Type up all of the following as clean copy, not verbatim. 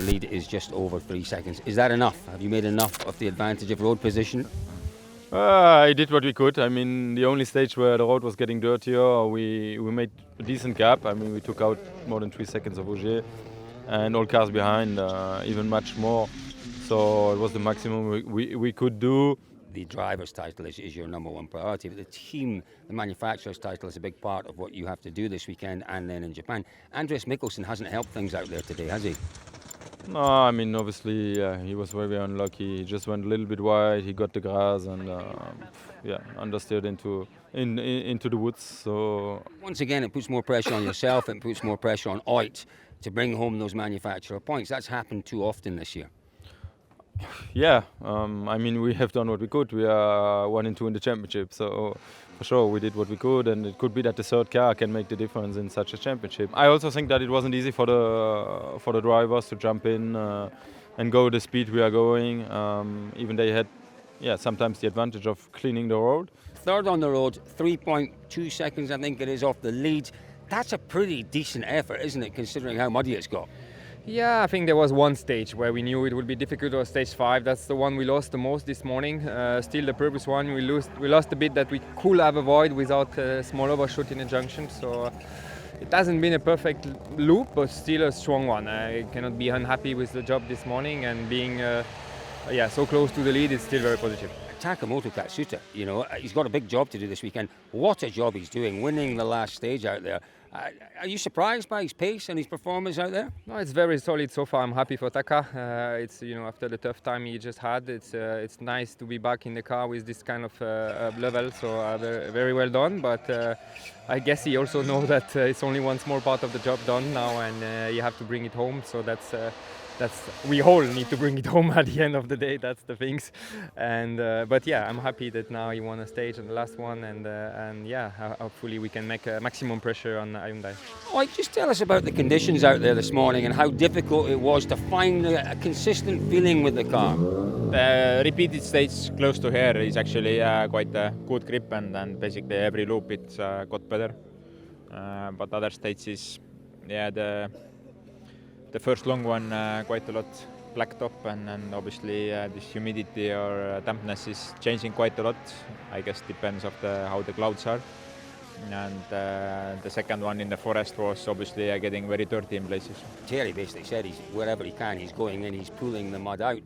lead is just over 3 seconds. Is that enough? Have you made enough of the advantage of road position? I did what we could. I mean, the only stage where the road was getting dirtier, we made a decent gap. I mean, we took out more than 3 seconds of Ogier, and all cars behind even much more. So it was the maximum we could do. The driver's title is your number one priority, but the team, the manufacturer's title is a big part of what you have to do this weekend and then in Japan. Andreas Mikkelsen hasn't helped things out there today, has he? No, I mean, obviously he was very unlucky. He just went a little bit wide. He got the grass and understeered into the woods. So once again, it puts more pressure on yourself. It puts more pressure on Oit to bring home those manufacturer points. That's happened too often this year. Yeah, I mean, we have done what we could. We are 1 and 2 in the championship, so for sure we did what we could, and it could be that the third car can make the difference in such a championship. I also think that it wasn't easy for the drivers to jump in and go the speed we are going. Even they had, sometimes the advantage of cleaning the road. Third on the road, 3.2 seconds, I think it is, off the lead. That's a pretty decent effort, isn't it, considering how muddy it's got? Yeah, I think there was one stage where we knew it would be difficult, or stage 5. That's the one we lost the most this morning. Still the previous one, we lost a bit that we could have avoided without a small overshoot in the junction. So it hasn't been a perfect loop, but still a strong one. I cannot be unhappy with the job this morning, and being so close to the lead is still very positive. Takamoto Katsuta, he's got a big job to do this weekend. What a job he's doing, winning the last stage out there. Are you surprised by his pace and his performance out there? No, it's very solid so far. I'm happy for Taka. It's after the tough time he just had, it's nice to be back in the car with this kind of level. So very well done. But I guess he also knows that it's only one small part of the job done now, and you have to bring it home. So that's we all need to bring it home at the end of the day. That's the things. And but I'm happy that now he won a stage on the last one, and hopefully we can make maximum pressure on Hyundai. Just tell us about the conditions out there this morning and how difficult it was to find a consistent feeling with the car. The repeated stage close to here is actually quite a good grip, and basically every loop it's got better. But other stages, the first long one, quite a lot black top, and obviously this humidity or dampness is changing quite a lot. I guess depends of how the clouds are. And the second one in the forest was obviously getting very dirty in places. Terry basically said wherever he can, he's going in, he's pulling the mud out.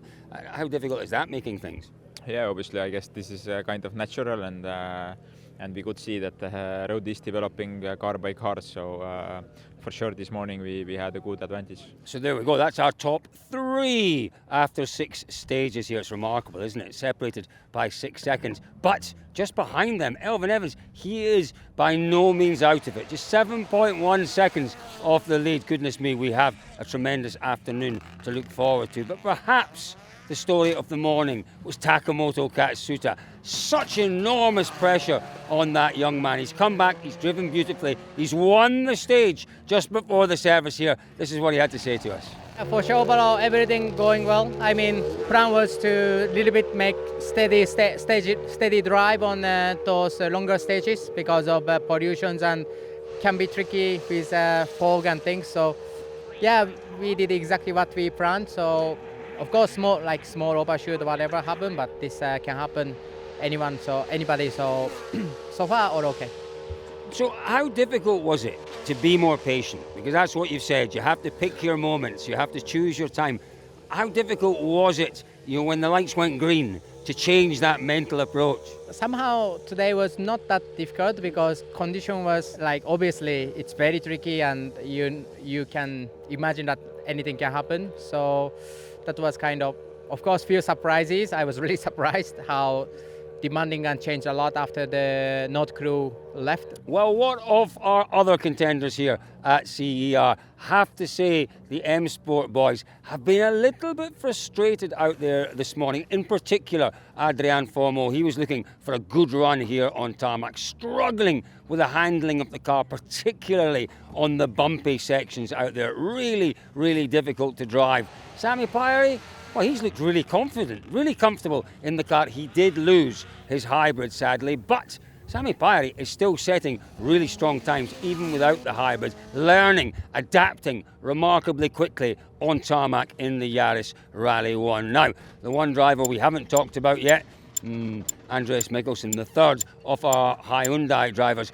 How difficult is that making things? Yeah, obviously I guess this is kind of natural, and we could see that the road is developing car by car, so for sure this morning we had a good advantage. So there we go, that's our top 3 after 6 stages here. It's remarkable, isn't it? Separated by 6 seconds, but just behind them, Elfyn Evans, he is by no means out of it. Just 7.1 seconds off the lead. Goodness me, we have a tremendous afternoon to look forward to, but perhaps the story of the morning was Takamoto Katsuta. Such enormous pressure on that young man. He's come back, he's driven beautifully, he's won the stage just before the service here. This is what he had to say to us. For sure, overall, everything going well. I mean, plan was to little bit make steady drive on those longer stages because of pollutions, and can be tricky with fog and things. So, we did exactly what we planned. So, of course, small overshoot, whatever happened, but this can happen anybody. So far, all okay. So how difficult was it to be more patient? Because that's what you've said. You have to pick your moments. You have to choose your time. How difficult was it, when the lights went green, to change that mental approach? Somehow today was not that difficult because condition was obviously it's very tricky, and you can imagine that anything can happen. So that was kind of course, few surprises. I was really surprised how demanding and changed a lot after the Nord crew left. Well, what of our other contenders here at CER? Have to say the M Sport boys have been a little bit frustrated out there this morning. In particular, Adrian Fourmaux, he was looking for a good run here on tarmac, struggling with the handling of the car, particularly on the bumpy sections out there. Really, really difficult to drive. Sami Pairi, well, he's looked really confident, really comfortable in the car. He did lose his hybrid, sadly, but Sami Pajari is still setting really strong times even without the hybrids, learning, adapting remarkably quickly on tarmac in the Yaris Rally 1. Now, the one driver we haven't talked about yet, Andreas Mikkelsen, the third of our Hyundai drivers.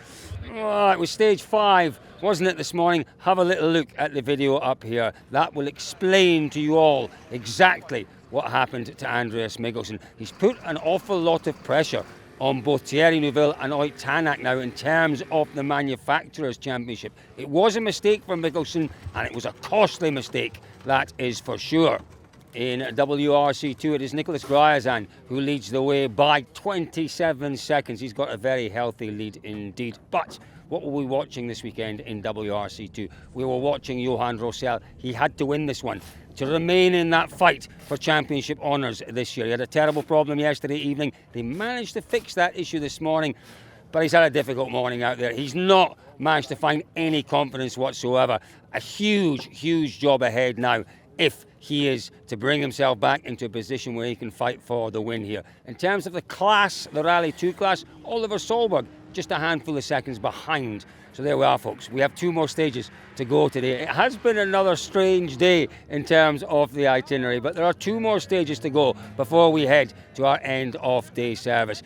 Oh, it was stage 5, wasn't it, this morning? Have a little look at the video up here. That will explain to you all exactly what happened to Andreas Mikkelsen. He's put an awful lot of pressure on both Thierry Neuville and Ott Tanak now in terms of the Manufacturers' Championship. It was a mistake for Mikkelsen, and it was a costly mistake, that is for sure. In WRC2, it is Nicolas Gryazan who leads the way by 27 seconds. He's got a very healthy lead indeed. But what were we watching this weekend in WRC2? We were watching Johan Rossell. He had to win this one to remain in that fight for championship honours this year. He had a terrible problem yesterday evening. They managed to fix that issue this morning, but he's had a difficult morning out there. He's not managed to find any confidence whatsoever. A huge job ahead now if he is to bring himself back into a position where he can fight for the win here. In terms of the class, the Rally 2 class, Oliver Solberg just a handful of seconds behind. So there we are, folks. We have 2 more stages to go today. It has been another strange day in terms of the itinerary, but there are 2 more stages to go before we head to our end of day service.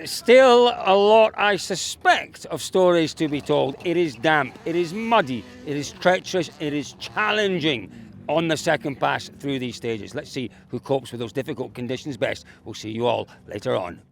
Still a lot, I suspect, of stories to be told. It is damp, it is muddy, it is treacherous, it is challenging on the second pass through these stages. Let's see who copes with those difficult conditions best. We'll see you all later on.